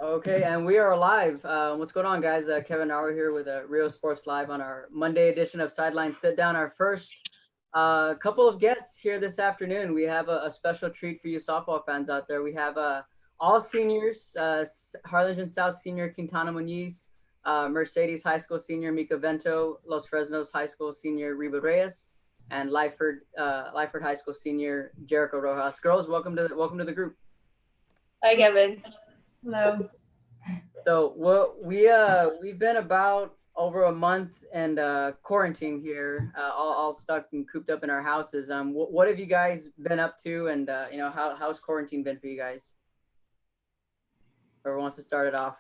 Okay, and we are live. What's going on, guys? Kevin Auer here with Rio Sports Live on our Monday edition of Sideline Sitdown. Our first couple of guests here this afternoon. We have a special treat for you softball fans out there. We have all seniors, Harlingen South senior Quintana Muniz, Mercedes High School senior Mika Vento, Los Fresnos High School senior Reba Reyes, and Lyford High School senior Jericho Rojas. Girls, welcome to the group. Hi, Kevin. Hello. So we've been about over a month and quarantine here, all stuck and cooped up in our houses. What have you guys been up to, and how's quarantine been for you guys? Whoever wants to start it off.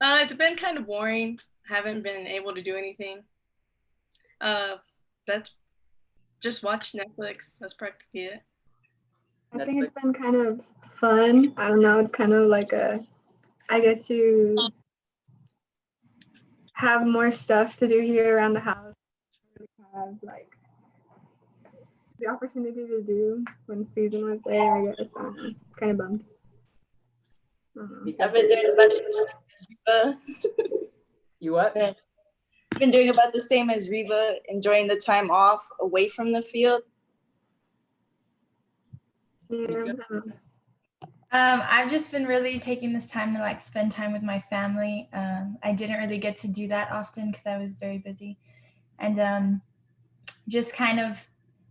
It's been kind of boring. Haven't been able to do anything. That's just watch Netflix. That's practically it. I think it's been kind of fun. I don't know. It's kind of like I get to have more stuff to do here around the house. I really have like the opportunity to do when season was there. I guess I don't know. Kind of bummed. I don't know. I've been doing about the same as Reba. You what? I've been doing about the same as Reba, enjoying the time off away from the field. Yeah, I don't know. I've just been really taking this time to like spend time with my family. I didn't really get to do that often because I was very busy, and just kind of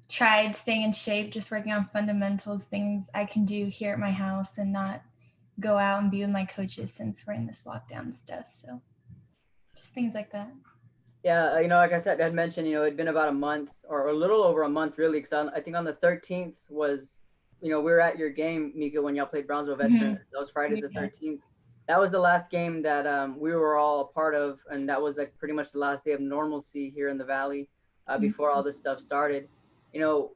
tried staying in shape, just working on fundamentals, things I can do here at my house and not go out and be with my coaches since we're in this lockdown and stuff. So just things like that. Yeah, like I said, I'd mentioned, it'd been about a month or a little over a month really, because I think on the 13th was, we were at your game, Mika, when y'all played Brownsville Veterans. That was Friday the 13th. That was the last game that we were all a part of, and that was like pretty much the last day of normalcy here in the Valley before all this stuff started. What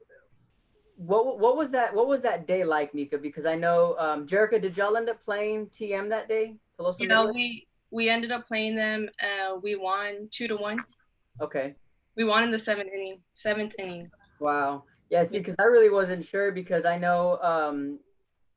was that day like, Mika? Because I know Jericho, did y'all end up playing TM that day? We ended up playing them. We won 2-1. Okay. We won in the seventh inning. Wow. Yeah, see, because I really wasn't sure, because I know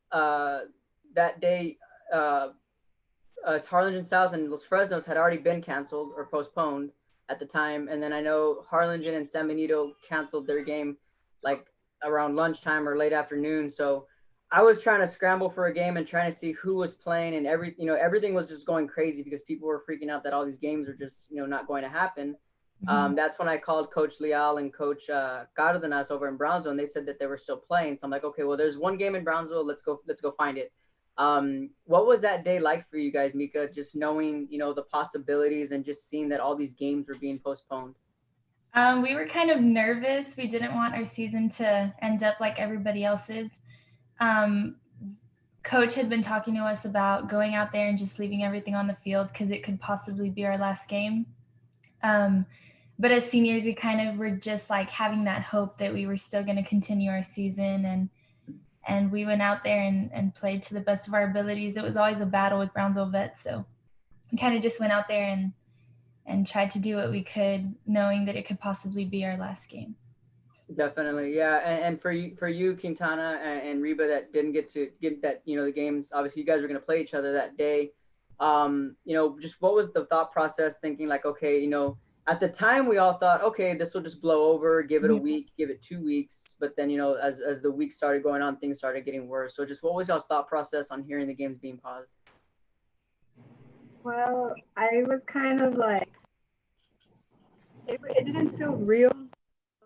that day Harlingen South and Los Fresnos had already been canceled or postponed at the time. And then I know Harlingen and San Benito canceled their game like around lunchtime or late afternoon. So I was trying to scramble for a game and trying to see who was playing, and everything was just going crazy because people were freaking out that all these games are just, not going to happen. That's when I called Coach Leal and Coach Cardenas over in Brownsville, and they said that they were still playing. So I'm like, okay, well, there's one game in Brownsville. Let's go find it. What was that day like for you guys, Mika? Just knowing, the possibilities and just seeing that all these games were being postponed. We were kind of nervous. We didn't want our season to end up like everybody else's. Coach had been talking to us about going out there and just leaving everything on the field because it could possibly be our last game. But as seniors, we kind of were just like having that hope that we were still going to continue our season, and we went out there and played to the best of our abilities. It was always a battle with Brownsville Vets, so we kind of just went out there and tried to do what we could, knowing that it could possibly be our last game. Definitely, yeah. And for you, Quintana and Reba, that didn't get to get that, the games. Obviously, you guys were going to play each other that day. Just what was the thought process? Thinking like, okay, at the time we all thought, okay, this will just blow over. Give it a week, give it 2 weeks. But then, as the weeks started going on, things started getting worse. So just what was y'all's thought process on hearing the games being paused? Well, I was kind of like, it didn't feel real.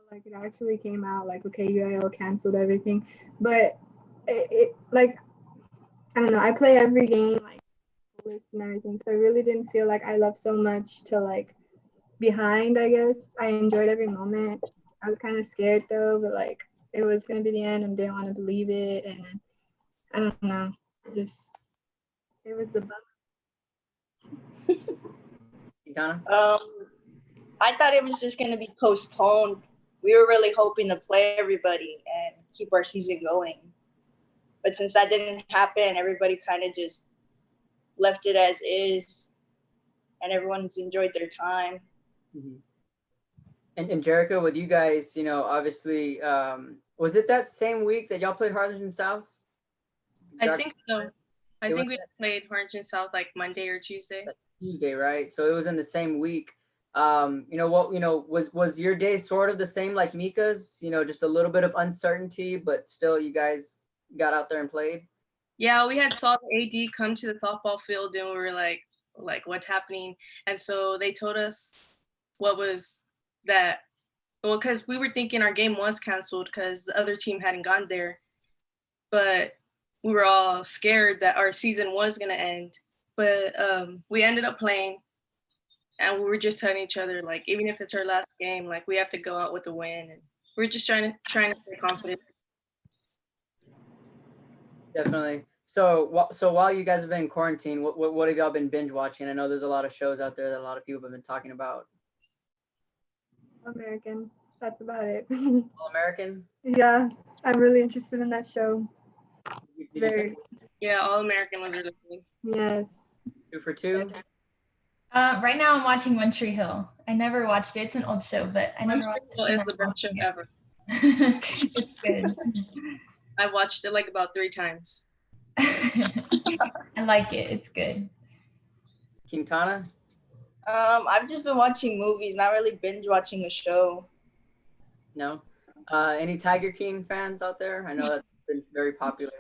Like it actually came out like, okay, UIL canceled everything. But it like, I don't know, I play every game, like, and everything. So I really didn't feel like I left so much to like behind, I guess. I enjoyed every moment. I was kind of scared though, but like it was going to be the end and didn't want to believe it. And I don't know, it was the bummer. Quintana? I thought it was just going to be postponed. We were really hoping to play everybody and keep our season going. But since that didn't happen, everybody kind of just left it as is, and everyone's enjoyed their time. Mm-hmm. And Jericho, with you guys, obviously, was it that same week that y'all played Harlingen South? I think so. I think we played Orange and South like Monday or Tuesday. Tuesday, right? So it was in the same week. Was your day sort of the same like Mika's? Just a little bit of uncertainty, but still you guys got out there and played? Yeah, we had saw the AD come to the softball field and we were like what's happening? And so they told us what was that. Well, because we were thinking our game was canceled because the other team hadn't gone there. But we were all scared that our season was going to end. But we ended up playing. And we were just telling each other, like, even if it's our last game, like, we have to go out with a win. And we're just trying to stay confident. Definitely. So while you guys have been in quarantine, what have y'all been binge watching? I know there's a lot of shows out there that a lot of people have been talking about. American. That's about it. All American? Yeah, I'm really interested in that show. Yeah, All American was really good. Yes. 2 for 2? Right now I'm watching One Tree Hill. I never watched it. It's an old show, but I never watched it. It's the best show ever. It's good. I watched it like about 3 times. I like it. It's good. Quintana? I've just been watching movies, not really binge watching a show. No. Any Tiger King fans out there? I know that's been very popular.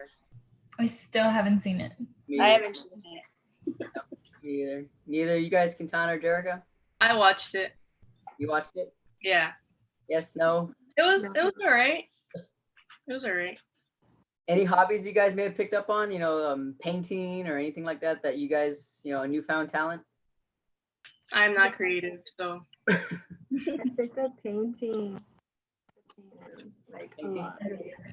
I still haven't seen it. I haven't seen it. No, me either. Neither you guys, Quintana or Jericho? I watched it. You watched it? Yeah. Yes, no? It was all right. It was all right. Any hobbies you guys may have picked up on, painting or anything like that you guys, a newfound talent? I'm not creative, so. I picked up painting. Like a lot.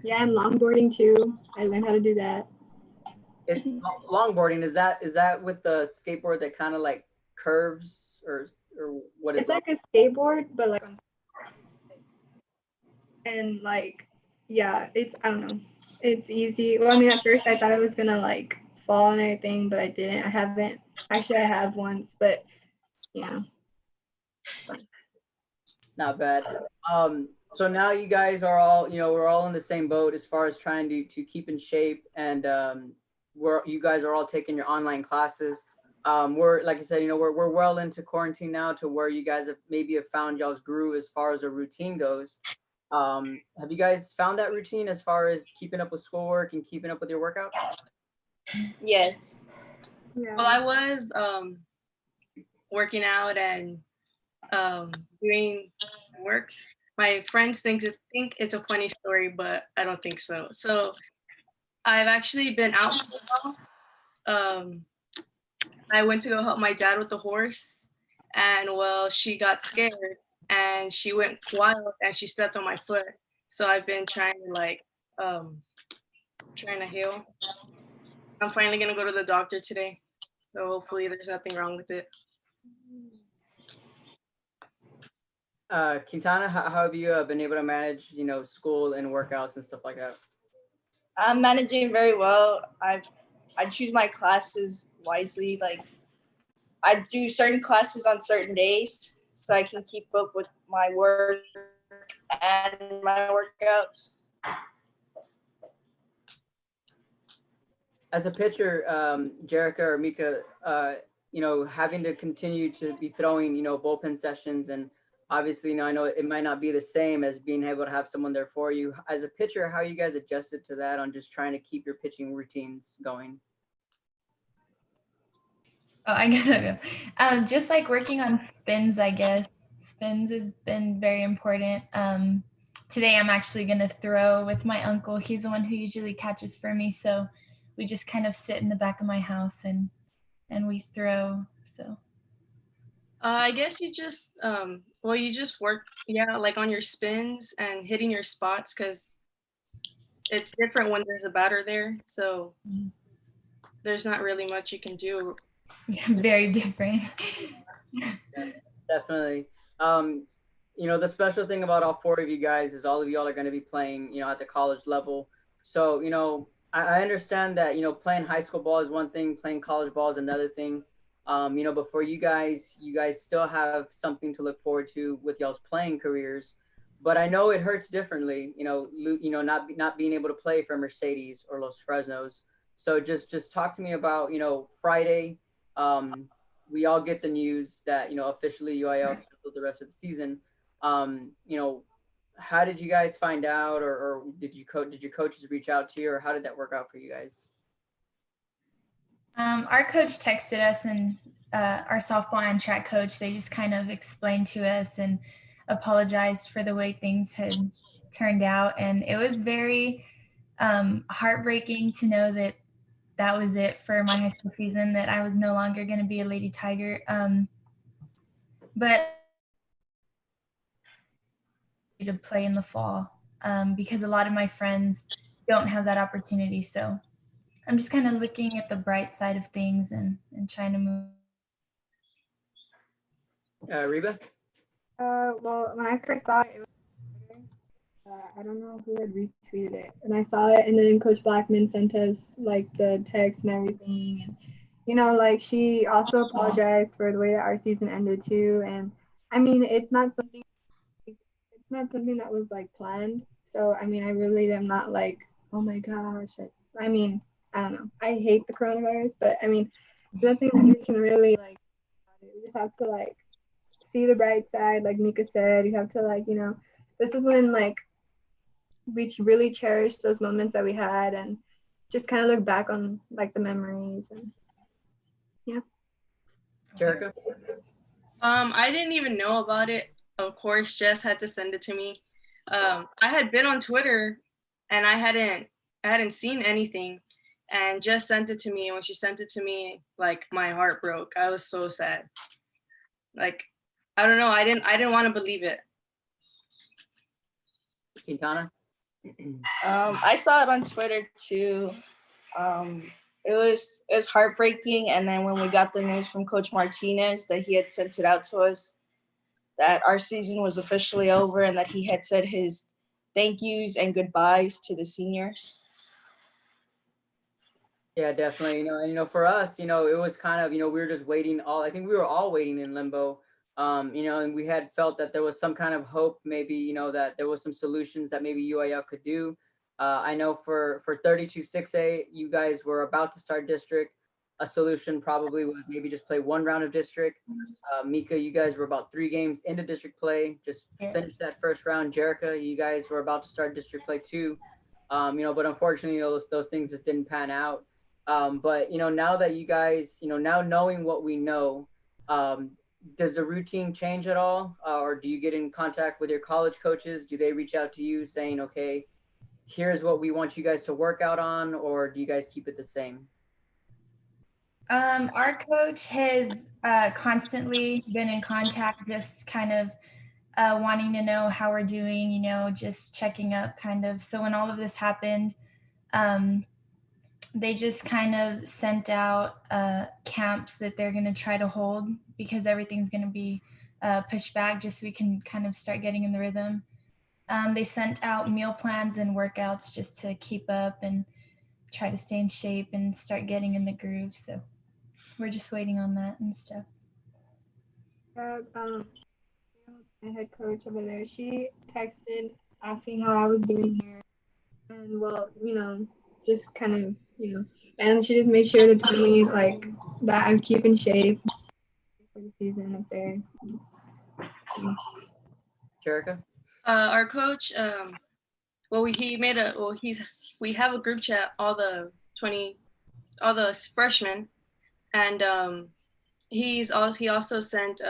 Yeah, and longboarding too. I learned how to do that. Longboarding, is that with the skateboard that kind of like curves or what is it's like a skateboard, but like on and like yeah, I don't know. It's easy. Well, I mean, at first I thought I was gonna like fall and everything, but I didn't. I haven't. Actually, I have once, but yeah. Not bad. So now you guys are all, we're all in the same boat as far as trying to keep in shape, and you guys are all taking your online classes. We're, like I said, we're well into quarantine now to where you guys have found y'all's groove as far as a routine goes. Have you guys found that routine as far as keeping up with schoolwork and keeping up with your workouts? Yes. Yeah. Well, I was working out and doing works. My friends think it's a funny story, but I don't think so. So I've actually been out for a while. I went to go help my dad with the horse, and well, she got scared and she went wild and she stepped on my foot. So I've been trying to heal. I'm finally gonna go to the doctor today. So hopefully there's nothing wrong with it. Quintana, how have you been able to manage, school and workouts and stuff like that? I'm managing very well. I choose my classes wisely. Like I do certain classes on certain days so I can keep up with my work and my workouts. As a pitcher, Jericho or Mika, having to continue to be throwing, bullpen sessions, and obviously, I know it might not be the same as being able to have someone there for you. As a pitcher, how you guys adjusted to that on just trying to keep your pitching routines going? Oh, I guess I'll go. Just like working on spins, I guess. Spins has been very important. Today I'm actually going to throw with my uncle. He's the one who usually catches for me. So we just kind of sit in the back of my house and we throw. So I guess you just you just work like on your spins and hitting your spots, because it's different when there's a batter there. So there's not really much you can do. Very different. Definitely. The special thing about all 4 of you guys is all of y'all are going to be playing, at the college level. So, I understand that, playing high school ball is one thing, playing college ball is another thing. But for you guys still have something to look forward to with y'all's playing careers. But I know it hurts differently, not being able to play for Mercedes or Los Fresnos. So just talk to me about, Friday. We all get the news that, officially UIL canceled the rest of the season. You know, how did you guys find out, or did your coaches reach out to you, or how did that work out for you guys? Our coach texted us, and our softball and track coach, they just kind of explained to us and apologized for the way things had turned out. And it was very heartbreaking to know that that was it for my high school season, that I was no longer going to be a Lady Tiger. But to play in the fall because a lot of my friends don't have that opportunity. So I'm just kind of looking at the bright side of things and trying to move. Reba? Well, when I first saw it, I don't know who had retweeted it, and I saw it, and then Coach Blackman sent us like the text and everything, and like she also apologized for the way that our season ended too. And I mean, it's not something that was like planned. So I mean, I really am not like, oh my gosh. I mean, I don't know. I hate the coronavirus, but I mean, nothing that you can really like. You just have to like see the bright side, like Mika said. You have to like, this is when like we really cherish those moments that we had, and just kind of look back on like the memories. And yeah. Jericho? I didn't even know about it. Of course, Jess had to send it to me. I had been on Twitter and I hadn't seen anything, and Jess sent it to me. And when she sent it to me, like my heart broke. I was so sad. Like, I don't know. I didn't want to believe it. Quintana? I saw it on Twitter too. It was heartbreaking, and then when we got the news from Coach Martinez that he had sent it out to us, that our season was officially over, and that he had said his thank yous and goodbyes to the seniors. Yeah, definitely. And for us, it was kind of, we were just waiting I think we were all waiting in limbo. And we had felt that there was some kind of hope, maybe, that there was some solutions that maybe UIL could do. I know for 32 6A, you guys were about to start district. A solution probably was maybe just play one round of district. Mika, you guys were about 3 games into district play, just finished that first round. Jericho, you guys were about to start district play too. But unfortunately, those things just didn't pan out. But now that you guys, now knowing what we know, does the routine change at all? Or do you get in contact with your college coaches? Do they reach out to you saying, okay, here's what we want you guys to work out on? Or do you guys keep it the same? Our coach has constantly been in contact, just kind of wanting to know how we're doing, just checking up kind of. So when all of this happened, they just kind of sent out camps that they're going to try to hold, because everything's going to be pushed back, just so we can kind of start getting in the rhythm. They sent out meal plans and workouts just to keep up and try to stay in shape and start getting in the groove. So we're just waiting on that and stuff. My head coach over there, she texted asking how I was doing here. And well, just kind of, and she just made sure to tell me like that I'm keeping shape for the season up there. Jericho? Our coach, we have a group chat, all the freshmen, and he also sent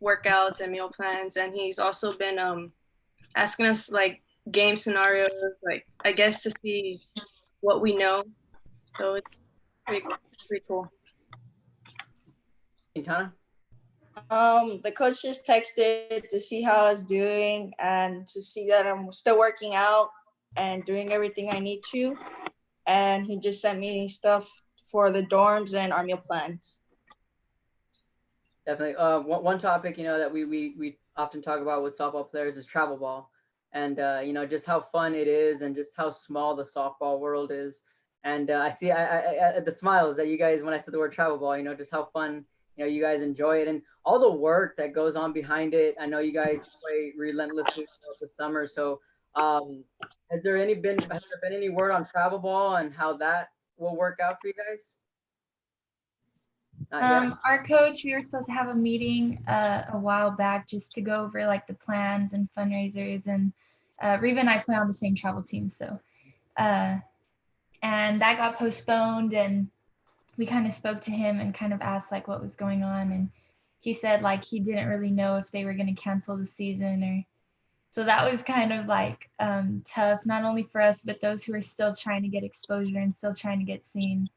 workouts and meal plans, and he's also been asking us like game scenarios, like I guess to see what we know. So it's pretty cool. Quintana? The coach just texted to see how I was doing and to see that I'm still working out and doing everything I need to. And he just sent me stuff for the dorms and our meal plans. Definitely. One topic, that we often talk about with softball players is travel ball. And, just how fun it is and just how small the softball world is. And I see the smiles that you guys, when I said the word travel ball, just how fun, you guys enjoy it and all the work that goes on behind it. I know you guys play relentlessly throughout the summer. So has there been any word on travel ball and how that will work out for you guys? Not yet. Our coach, we were supposed to have a meeting a while back just to go over like the plans and fundraisers, and Reva and I play on the same travel team, so and that got postponed, and we kind of spoke to him and kind of asked like what was going on, and he said like he didn't really know if they were going to cancel the season, or so that was kind of like tough, not only for us but those who are still trying to get exposure and still trying to get seen.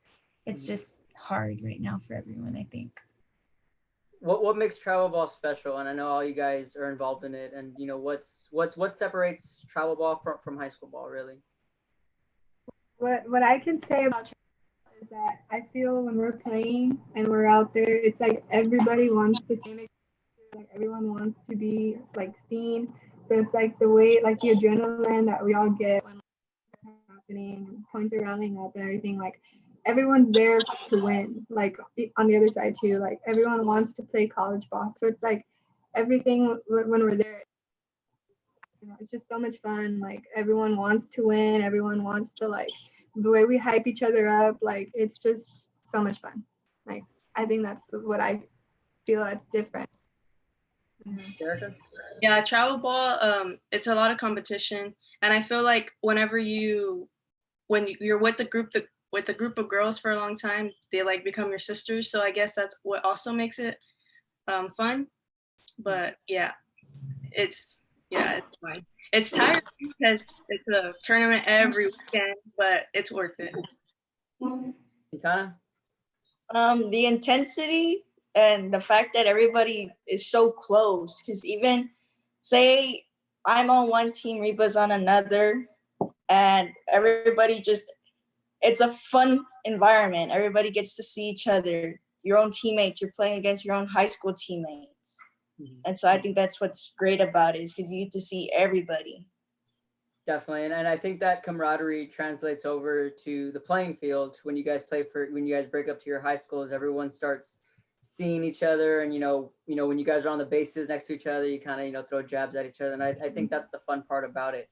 It's just hard right now for everyone, I think. What makes travel ball special? And I know all you guys are involved in it. And you know, what separates travel ball from high school ball, really? What I can say about travel is that I feel when we're playing and we're out there, it's like everybody wants the same experience. Like everyone wants to be like seen. So it's like the way, like the adrenaline that we all get when it's happening, points are rallying up and everything. Like everyone's there to win. Like on the other side too, like everyone wants to play college ball. So it's like everything when we're there, you know, it's just so much fun. Like everyone wants to win. Everyone wants to like the way we hype each other up. Like it's just so much fun. Like I think that's what I feel that's different. Jericho? Yeah, travel ball, it's a lot of competition, and I feel like when you're with the group of girls for a long time, they like become your sisters. So I guess that's what also makes it fun. But yeah, it's fun. It's tiring because it's a tournament every weekend, but it's worth it. Quintana? The intensity and the fact that everybody is so close, because even say I'm on one team, Reba's on another, and everybody just, it's a fun environment. Everybody gets to see each other, your own teammates. You're playing against your own high school teammates. And so I think that's what's great about it, is because you get to see everybody. Definitely. And I think that camaraderie translates over to the playing field when you guys when you guys break up to your high schools, everyone starts seeing each other. And, you know, when you guys are on the bases next to each other, you kind of, you know, throw jabs at each other. And I think that's the fun part about it.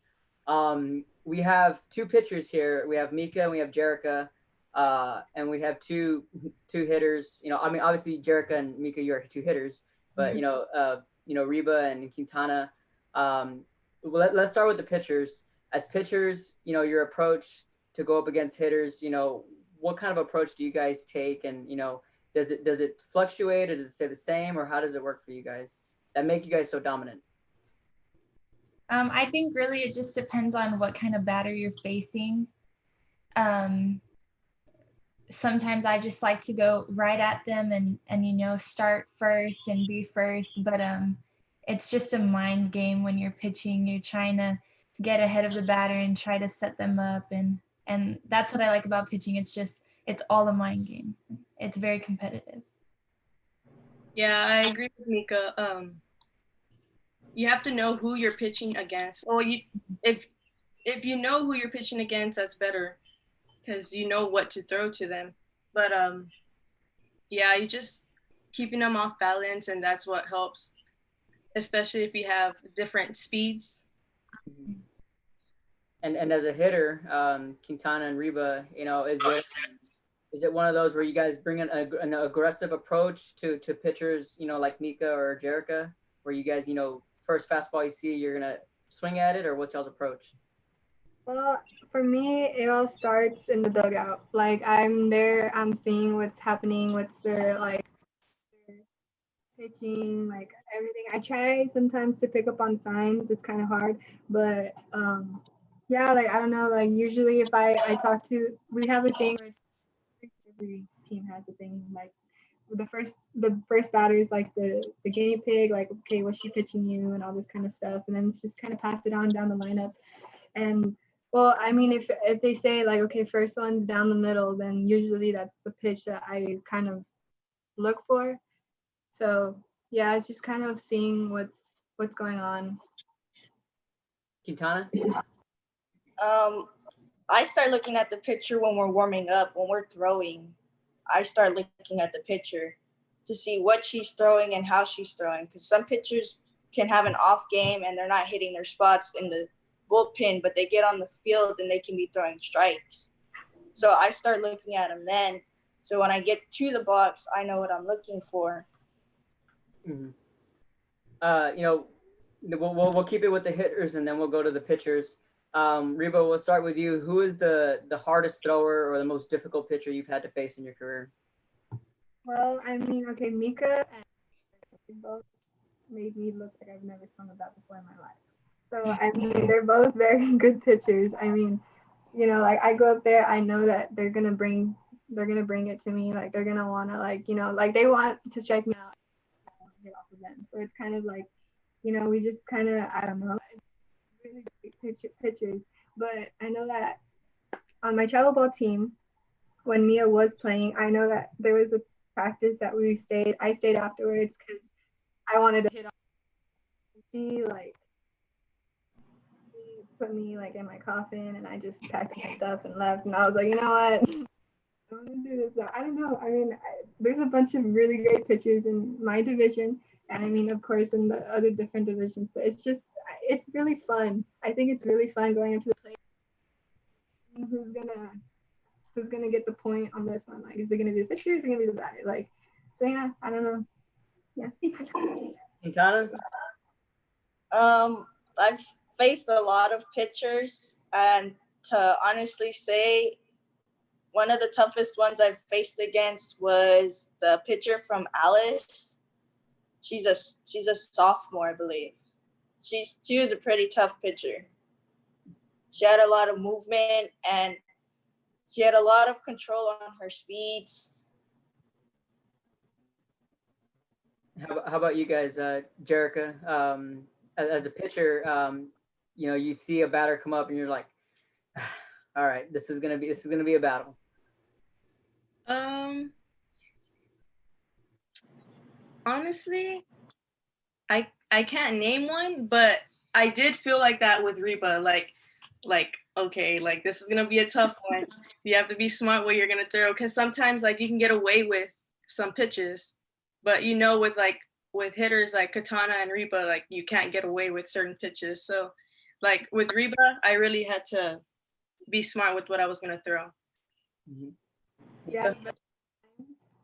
We have two pitchers here. We have Mika and we have Jericho. And we have two hitters. You know, I mean, obviously Jericho and Mika, you are two hitters, but you know, Reba and Quintana. Let's start with the pitchers. As pitchers, you know, your approach to go up against hitters, you know, what kind of approach do you guys take? And, you know, does it fluctuate, or does it stay the same, or how does it work for you guys that make you guys so dominant? I think really it just depends on what kind of batter you're facing. Sometimes I just like to go right at them and you know, start first and be first, but it's just a mind game when you're pitching. You're trying to get ahead of the batter and try to set them up, and that's what I like about pitching. It's all a mind game. It's very competitive. Yeah, I agree with Mika. You have to know who you're pitching against. Or if you know who you're pitching against, that's better, because you know what to throw to them. But yeah, you just keeping them off balance, and that's what helps, especially if you have different speeds. And as a hitter, Quintana and Reba, you know, is it one of those where you guys bring an aggressive approach to pitchers, you know, like Mika or Jericho, where you guys, you know, first fastball you see, you're gonna swing at it, or what's y'all's approach? Well, for me, it all starts in the dugout. Like I'm there, I'm seeing what's happening, what's their like their pitching, like everything. I try sometimes to pick up on signs. It's kind of hard, but yeah, like I don't know. Like usually, if I talk to, we have a thing where every team has a thing like the first batter is like the guinea pig, like okay, what's she pitching you and all this kind of stuff, and then it's just kind of pass it on down the lineup. And well, I mean, if they say like okay, first one's down the middle, then usually that's the pitch that I kind of look for. So yeah, it's just kind of seeing what's going on. Quintana? I start looking at the pitcher when we're warming up. When we're throwing, I start looking at the pitcher to see what she's throwing and how she's throwing, because some pitchers can have an off game and they're not hitting their spots in the bullpen, but they get on the field and they can be throwing strikes. So I start looking at them then. So when I get to the box, I know what I'm looking for. Mm-hmm. You know, we'll keep it with the hitters, and then we'll go to the pitchers. Reba, we'll start with you. Who is the hardest thrower or the most difficult pitcher you've had to face in your career? Well, I mean, okay, Mika and both made me look like I've never swung a bat before in my life. So I mean, they're both very good pitchers. I mean, you know, like I go up there, I know that they're gonna bring it to me. Like they're gonna wanna like, you know, like they want to strike me out. I want to hit off of them. So it's kind of like, you know, we just kind of, I don't know, really great pitchers. But I know that on my travel ball team, when Mia was playing, I know that there was a practice that I stayed afterwards because I wanted to hit off. She put me like in my coffin, and I just packed my stuff and left. And I was like, you know what? I want to do this. So I don't know. I mean, there's a bunch of really great pitchers in my division, and I mean, of course, in the other different divisions. But it's really fun. I think it's really fun going into the play. Who's gonna get the point on this one? Like, is it gonna be the pitcher? Is it gonna be the batter? Like, so yeah, I don't know. Yeah. Quintana? I've faced a lot of pitchers, and to honestly say, one of the toughest ones I've faced against was the pitcher from Alice. She's a sophomore, I believe. She was a pretty tough pitcher. She had a lot of movement, and she had a lot of control on her speeds. How about you guys, Jericho? As a pitcher, you know, you see a batter come up and you're like, all right, this is gonna be a battle. Honestly, I can't name one, but I did feel like that with Reba. Like okay, like this is gonna be a tough one. You have to be smart what you're gonna throw, because sometimes like you can get away with some pitches, but you know, with hitters like Katana and Reba, like you can't get away with certain pitches. So like with Reba, I really had to be smart with what I was gonna throw. Mm-hmm. Yeah,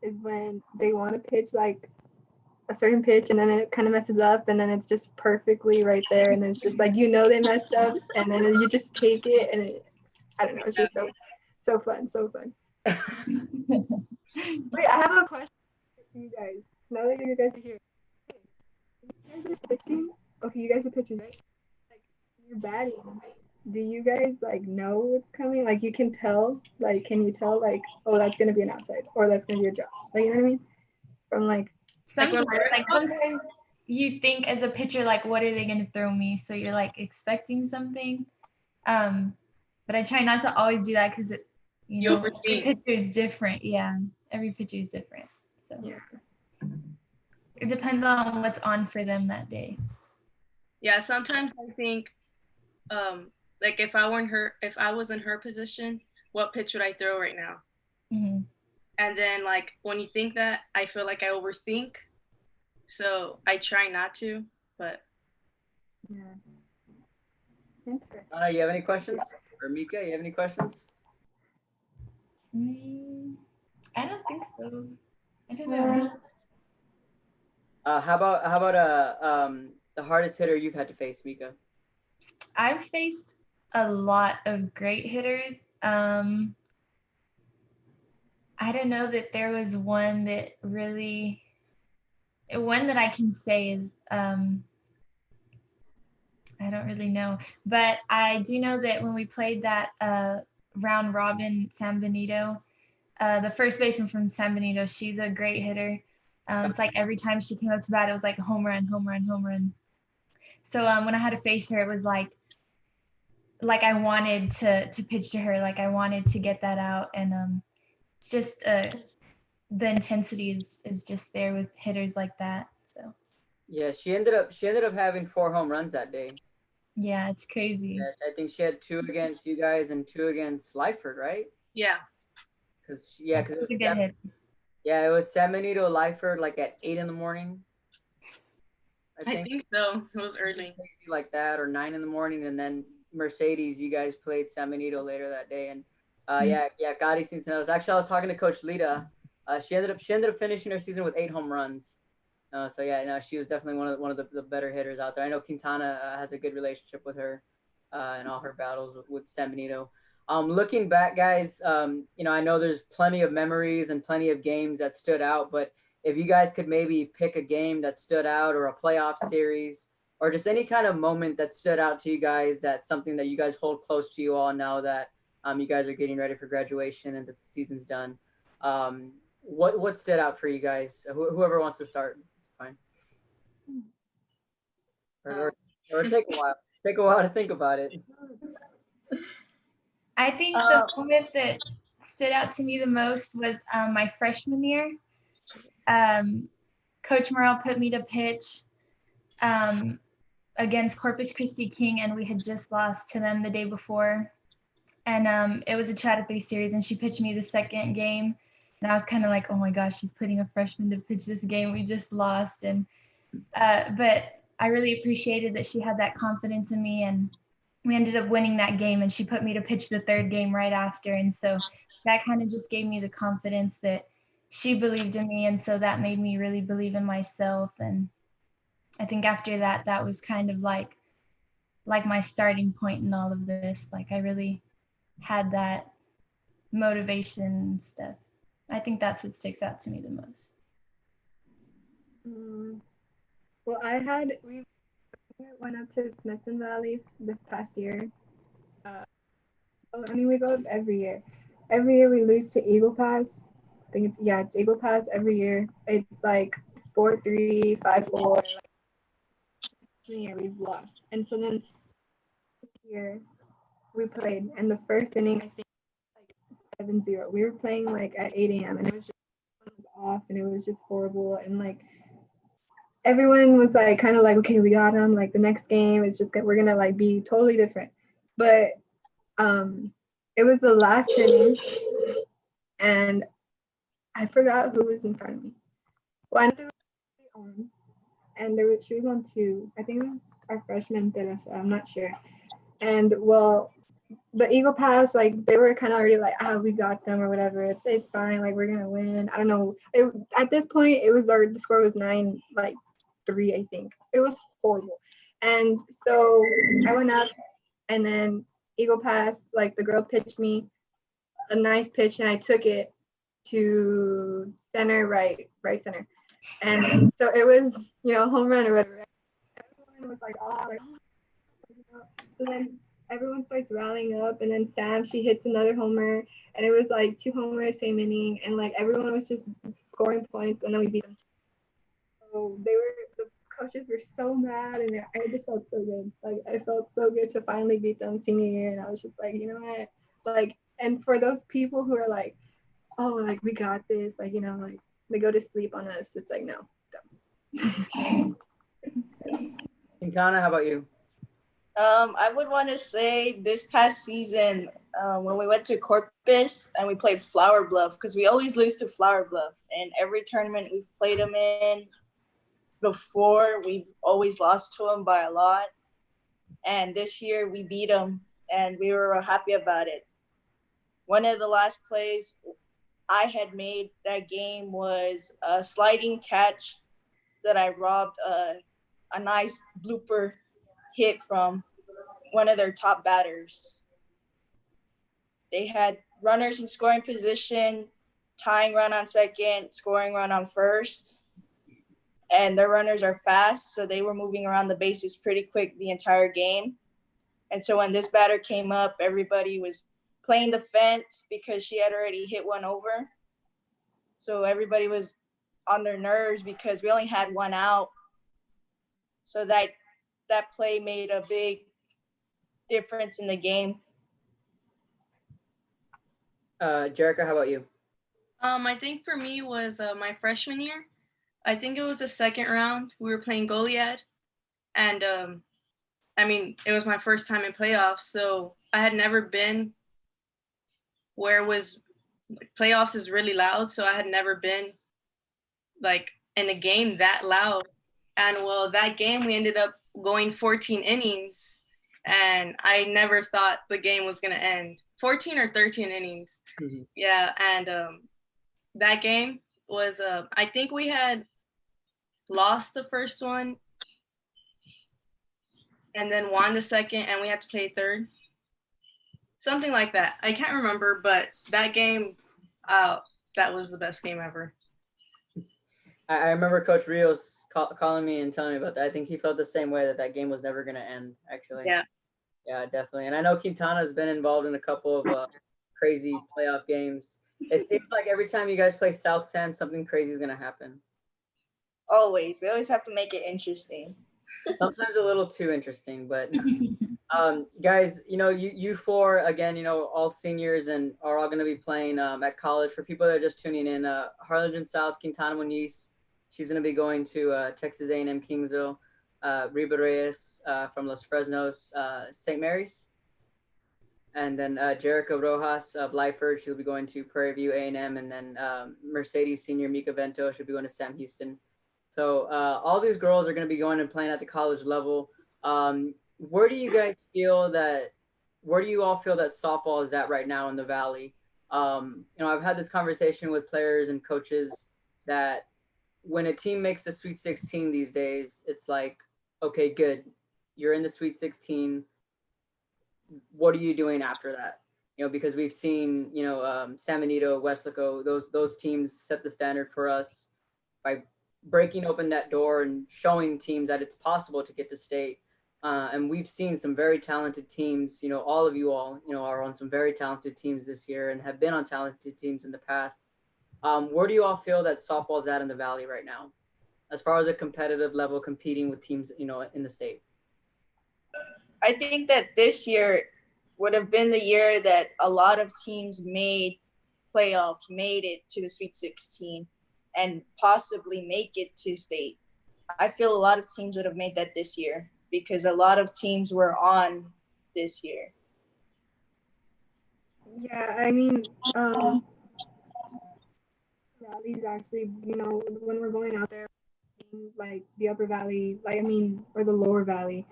is when they want to pitch like a certain pitch and then it kind of messes up and then it's just perfectly right there and it's just like, you know, they messed up and then you just take it and I don't know, it's just so fun. Wait, I have a question for you guys. Now that you guys are here, you guys are pitching. Okay, you guys are pitching, right? Like you're batting. Do you guys like know what's coming? Like you can tell. Like, can you tell? Like, oh, that's gonna be an outside, or that's gonna be a drop. Like, you know what I mean? From like sometimes you think as a pitcher, like, what are they gonna throw me? So you're like expecting something. But I try not to always do that because every pitcher is different. Yeah, every pitcher is different. So yeah, it depends on what's on for them that day. Yeah, sometimes I think, like if I was in her position, what pitch would I throw right now? Mm-hmm. And then like when you think that, I feel like I overthink, so I try not to. But yeah. Interesting. You have any questions? Or Mika, you have any questions? I don't think so. I don't know. How about the hardest hitter you've had to face, Mika? I've faced a lot of great hitters. I don't know that there was one that I can say is I don't really know, but I do know that when we played that round robin San Benito, the first baseman from San Benito, she's a great hitter. It's like every time she came up to bat, it was like a home run, home run, home run. So when I had to face her, it was like I wanted to pitch to her, like I wanted to get that out, and it's just the intensity is just there with hitters like that. So yeah, she ended up having 4 home runs that day. Yeah, it's crazy. Yeah, I think she had 2 against you guys and 2 against Lyford, right? Yeah. Because it was San Benito, Lyford, like at 8 in the morning. I think so. It was early. Like that, or 9 in the morning, and then Mercedes, you guys played San Benito later that day, and Yeah, Gotti Cincinnati. Actually, I was talking to Coach Lita. She ended up finishing her season with 8 home runs. So yeah, no, she was definitely one of the better hitters out there. I know Quintana has a good relationship with her in all her battles with San Benito. Looking back, guys, I know there's plenty of memories and plenty of games that stood out, but if you guys could maybe pick a game that stood out or a playoff series or just any kind of moment that stood out to you guys, that's something that you guys hold close to you all now that you guys are getting ready for graduation and that the season's done. What stood out for you guys? Whoever wants to start, it's fine. Or take a while. Take a while to think about it. I think the moment that stood out to me the most was my freshman year. Coach Morrell put me to pitch against Corpus Christi King, and we had just lost to them the day before. And it was a 2-out-of-3 series, and she pitched me the second game. And I was kind of like, oh my gosh, she's putting a freshman to pitch this game. We just lost. And but I really appreciated that she had that confidence in me, and we ended up winning that game, and she put me to pitch the third game right after. And so that kind of just gave me the confidence that she believed in me. And so that made me really believe in myself. And I think after that, that was kind of like my starting point in all of this. Like I really had that motivation and stuff. I think that's what sticks out to me the most. Well, we went up to Smithson Valley this past year. We go up every year. Every year we lose to Eagle Pass. I think it's Eagle Pass every year. It's like 4-3, 5-4. Every year we've lost. And so then this year we played, and the first inning, I think, like 7-0. We were playing like at 8 a.m. and it was just off, and it was just horrible. And like everyone was like kind of like, okay, we got them. Like the next game is just we're gonna like be totally different. But it was the last inning, and I forgot who was in front of me. Well, I know there was on, and she was on 2. I think it was our freshman Teresa. I'm not sure. And well, the Eagle Pass, like they were kind of already like, we got them or whatever. It's fine. Like we're gonna win. I don't know. At this point, the score was 9-3. I think it was horrible. And so I went up, and then Eagle Pass, like the girl pitched me a nice pitch, and I took it to center, right center. And so it was, home run or whatever. Everyone was like, So then everyone starts rallying up, and then Sam, she hits another homer, and it was like 2 homers same inning, and like everyone was just scoring points, and then we beat them. So the coaches were so mad, and I just felt so good. Like I felt so good to finally beat them senior year, and I was just like, you know what, like, and for those people who are like, oh, like we got this, like like they go to sleep on us, it's like no. Quintana, how about you? I would want to say this past season, when we went to Corpus and we played Flower Bluff, because we always lose to Flower Bluff, and every tournament we've played them in before, we've always lost to them by a lot. And this year we beat them, and we were happy about it. One of the last plays I had made that game was a sliding catch that I robbed a nice blooper hit from one of their top batters. They had runners in scoring position, tying run on second, scoring run on first, and their runners are fast, so they were moving around the bases pretty quick the entire game. And so when this batter came up, everybody was playing the fence because she had already hit one over. So everybody was on their nerves because we only had 1 out. So that play made a big difference in the game. Jericho, how about you? I think for me was my freshman year. I think it was the second round. We were playing Goliad, and it was my first time in playoffs, so I had never been where it was playoffs is really loud, so I had never been like in a game that loud. And well, that game we ended up going 14 innings, and I never thought the game was gonna end. 14 or 13 innings. Mm-hmm. Yeah, and that game was I think we had lost the first one and then won the second, and we had to play third. Something like that. I can't remember, but that game, that was the best game ever. I remember Coach Rios calling me and telling me about that. I think he felt the same way, that game was never going to end, actually. Yeah. Yeah, definitely. And I know Quintana has been involved in a couple of crazy playoff games. It seems like every time you guys play South San, something crazy is going to happen. Always. We always have to make it interesting. Sometimes a little too interesting, but guys, you four, again, all seniors and are all going to be playing at college. For people that are just tuning in, Harlingen South, Quintana Muniz, she's going to be going to Texas A&M Kingsville. Reba Reyes from Los Fresnos, St. Mary's. And then Jericho Rojas of Lyford, she'll be going to Prairie View A&M. And then Mercedes senior Mika Vento, she'll be going to Sam Houston. So all these girls are going to be going and playing at the college level. Where do you all feel that softball is at right now in the Valley? I've had this conversation with players and coaches that when a team makes the Sweet 16 these days, it's like, okay, good. You're in the Sweet 16. What are you doing after that? Because we've seen, San Benito, Weslaco, those teams set the standard for us by breaking open that door and showing teams that it's possible to get to state. And we've seen some very talented teams. All of you are on some very talented teams this year and have been on talented teams in the past. Where do you all feel that softball is at in the Valley right now, as far as a competitive level, competing with teams, in the state? I think that this year would have been the year that a lot of teams made it to the Sweet 16 and possibly make it to state. I feel a lot of teams would have made that this year because a lot of teams were on this year. Yeah, I mean, Valley's actually, when we're going out there, like the Upper Valley, or the Lower Valley,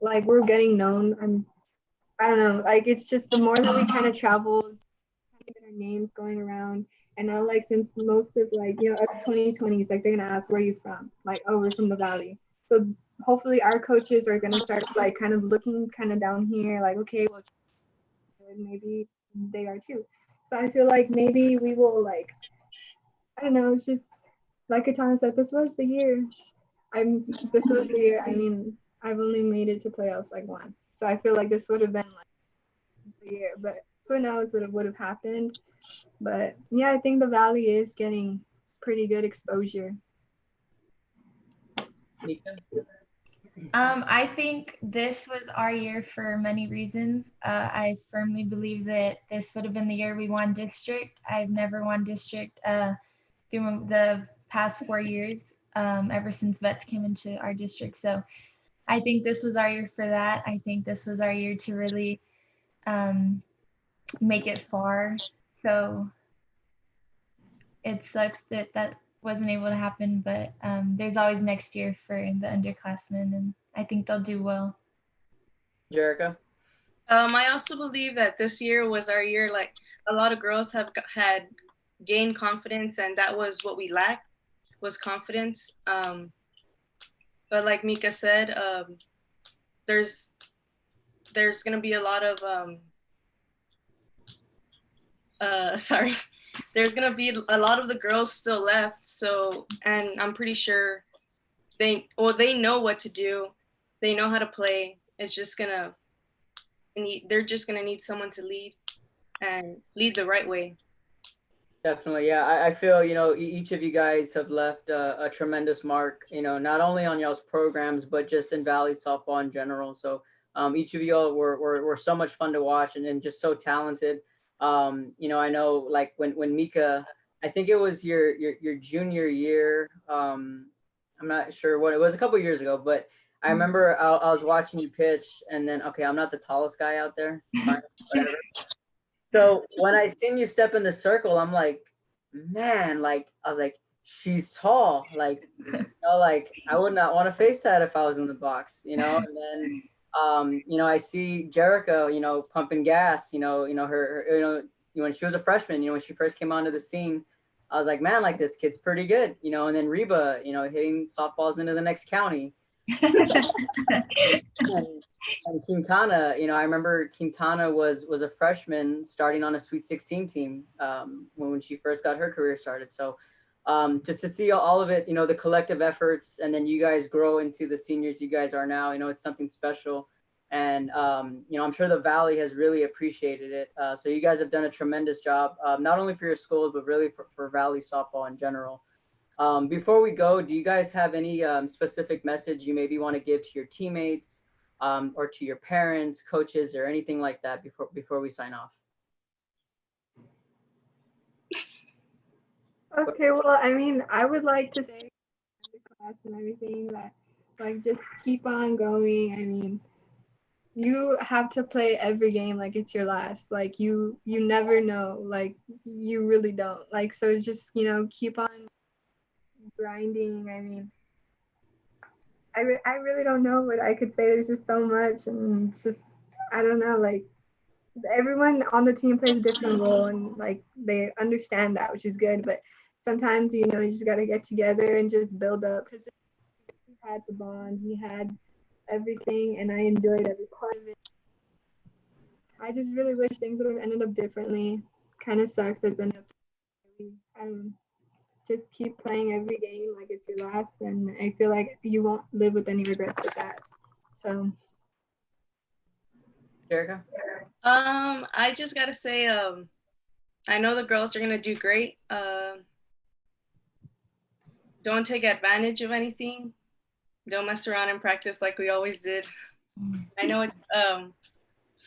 like we're getting known. I don't know, like it's just the more that we kind of travel, get our names going around. And now, like, since most of us 2020s, like they're gonna ask where you from, like, oh, we're from the Valley. So hopefully our coaches are gonna start like kind of looking kind of down here, like, okay, well, maybe they are too. So I feel like maybe we will, like, I don't know, it's just like Katana said, this was the year. I mean, I've only made it to playoffs like once. So I feel like this would have been like the year, but who knows what would have happened. But yeah, I think the Valley is getting pretty good exposure. Mika? I think this was our year for many reasons. I firmly believe that this would have been the year we won district. I've never won district through the past 4 years, ever since vets came into our district. So I think this was our year for that. I think this was our year to really make it far. So it sucks that wasn't able to happen, but there's always next year for the underclassmen, and I think they'll do well. Jericho? I also believe that this year was our year. Like, a lot of girls had gained confidence, and that was what we lacked, was confidence. But like Mika said, there's gonna be a lot of there's gonna be a lot of the girls still left. So, and I'm pretty sure they know what to do, they know how to play. It's just they're just gonna need someone to lead and lead the right way. Definitely, yeah. I feel, each of you guys have left a tremendous mark, not only on y'all's programs, but just in Valley softball in general. So each of y'all were so much fun to watch and just so talented. I know, like, when Mika, I think it was your junior year. I'm not sure what it was, a couple years ago, but I remember I was watching you pitch, and then, okay, I'm not the tallest guy out there. Fine, whatever. So when I seen you step in the circle, I'm like, man, like, I was like, she's tall. Like, like, I would not want to face that if I was in the box, And then I see Jericho, pumping gas, when she was a freshman, when she first came onto the scene, I was like, man, like this kid's pretty good, and then Reba, hitting softballs into the next county. And Quintana, I remember Quintana was a freshman starting on a Sweet 16 team when she first got her career started. So just to see all of it, the collective efforts, and then you guys grow into the seniors you guys are now, it's something special. And, I'm sure the Valley has really appreciated it. So you guys have done a tremendous job, not only for your schools, but really for Valley softball in general. Before we go, do you guys have any specific message you maybe want to give to your teammates or to your parents, coaches, or anything like that before we sign off? Okay, well, I mean, I would like to say the class and everything that, like, just keep on going. I mean, you have to play every game like it's your last. Like, you never know. Like, you really don't. Like, so just, keep on grinding. I mean, I really don't know what I could say. There's just so much, and it's just, I don't know, like, everyone on the team plays a different role, and like they understand that, which is good. But sometimes, you just got to get together and just build up. Because we had the bond, we had everything, and I enjoyed every part of it. I just really wish things would have ended up differently. Kind of sucks that it's ended up. Just keep playing every game like it's your last, and I feel like you won't live with any regrets with that. So, Jericho? I just gotta say, I know the girls are gonna do great. Don't take advantage of anything. Don't mess around in practice like we always did. I know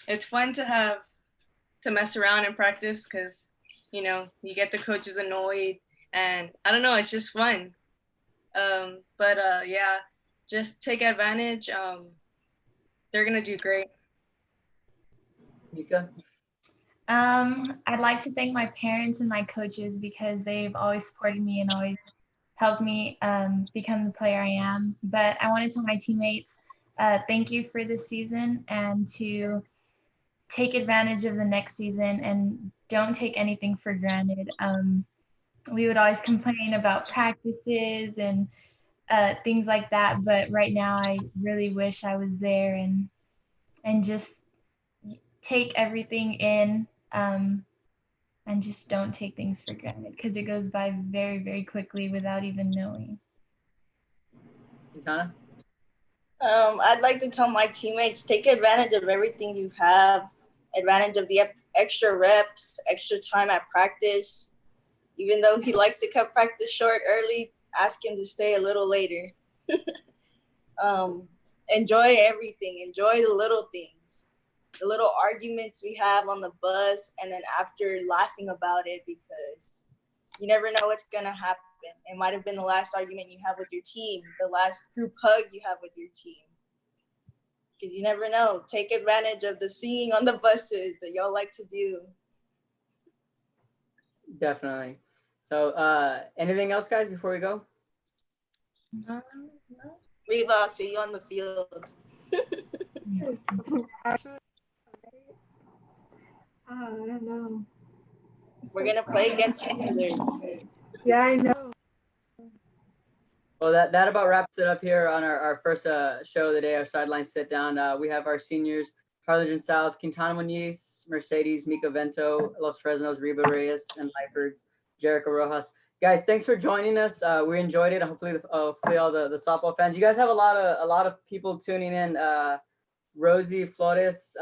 it's fun to mess around in practice because you get the coaches annoyed, and I don't know, it's just fun. But yeah, just take advantage. They're gonna do great. Mika? I'd like to thank my parents and my coaches because they've always supported me and always helped me become the player I am. But I want to tell my teammates, thank you for this season, and to take advantage of the next season and don't take anything for granted. We would always complain about practices and things like that, but right now I really wish I was there and just take everything in and just don't take things for granted because it goes by very, very quickly without even knowing. Quintana? I'd like to tell my teammates, take advantage of everything you have, advantage of the extra reps, extra time at practice. Even though he likes to cut practice short early, ask him to stay a little later. Enjoy everything. Enjoy the little things, the little arguments we have on the bus, and then after laughing about it, because you never know what's going to happen. It might have been the last argument you have with your team, the last group hug you have with your team. Because you never know. Take advantage of the singing on the buses that y'all like to do. Definitely. So anything else, guys, before we go? No. Reba, I'll see you on the field. actually, I don't know. We're going to play against each other. Yeah, I know. Well, that about wraps it up here on our first show of the day, our sideline sit down. We have our seniors, Harlingen South, Quintana Muñiz, Mercedes, Mika Vento, Los Fresnos, Reba Reyes, and Lyfords, Jericho Rojas. Guys, thanks for joining us. We enjoyed it. Hopefully all the softball fans. You guys have a lot of people tuning in. Rosie Flores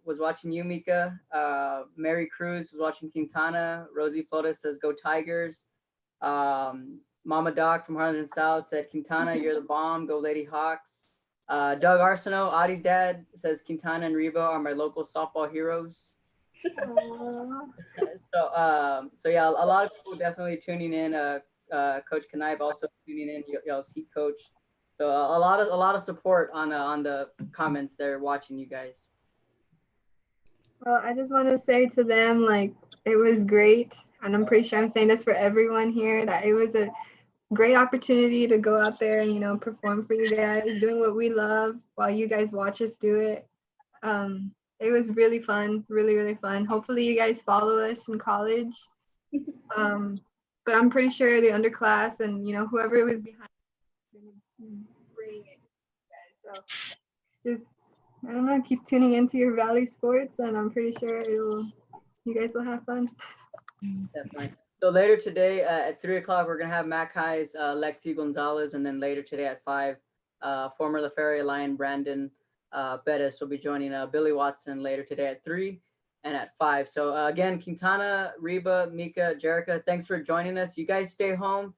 was watching you, Mika. Mary Cruz was watching Quintana. Rosie Flores says, "Go Tigers." Mama Doc from Harlingen South said, "Quintana, you're the bomb. Go Lady Hawks." Doug Arsenault, Audie's dad, says, "Quintana and Reba are my local softball heroes." So yeah, a lot of people definitely tuning in. Coach Knipe also tuning in, y'all's Heat coach. So a lot of support on the comments there watching you guys. Well, I just want to say to them, like, it was great, and I'm pretty sure I'm saying this for everyone here, that it was a great opportunity to go out there and, you know, perform for you guys, doing what we love while you guys watch us do it. It was really fun, really, really fun. Hopefully you guys follow us in college. But I'm pretty sure the underclass and, you know, whoever was behind is gonna bring it, guys. So just, I don't know, keep tuning into your Valley Sports, and I'm pretty sure you guys will have fun. Definitely. So later today at 3 o'clock, we're gonna have Mackay's Lexi Gonzalez, and then later today at 5, former La Feria Lion Brandon Bettis will be joining Billy Watson later today at 3 and at 5. So again, Quintana, Reba, Mika, Jericho, thanks for joining us. You guys stay home,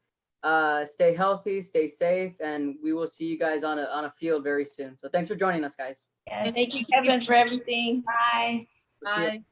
stay healthy, stay safe, and we will see you guys on a field very soon. So thanks for joining us, guys. Yes. Thank you, Kevin, for everything. Bye. We'll see you. Bye.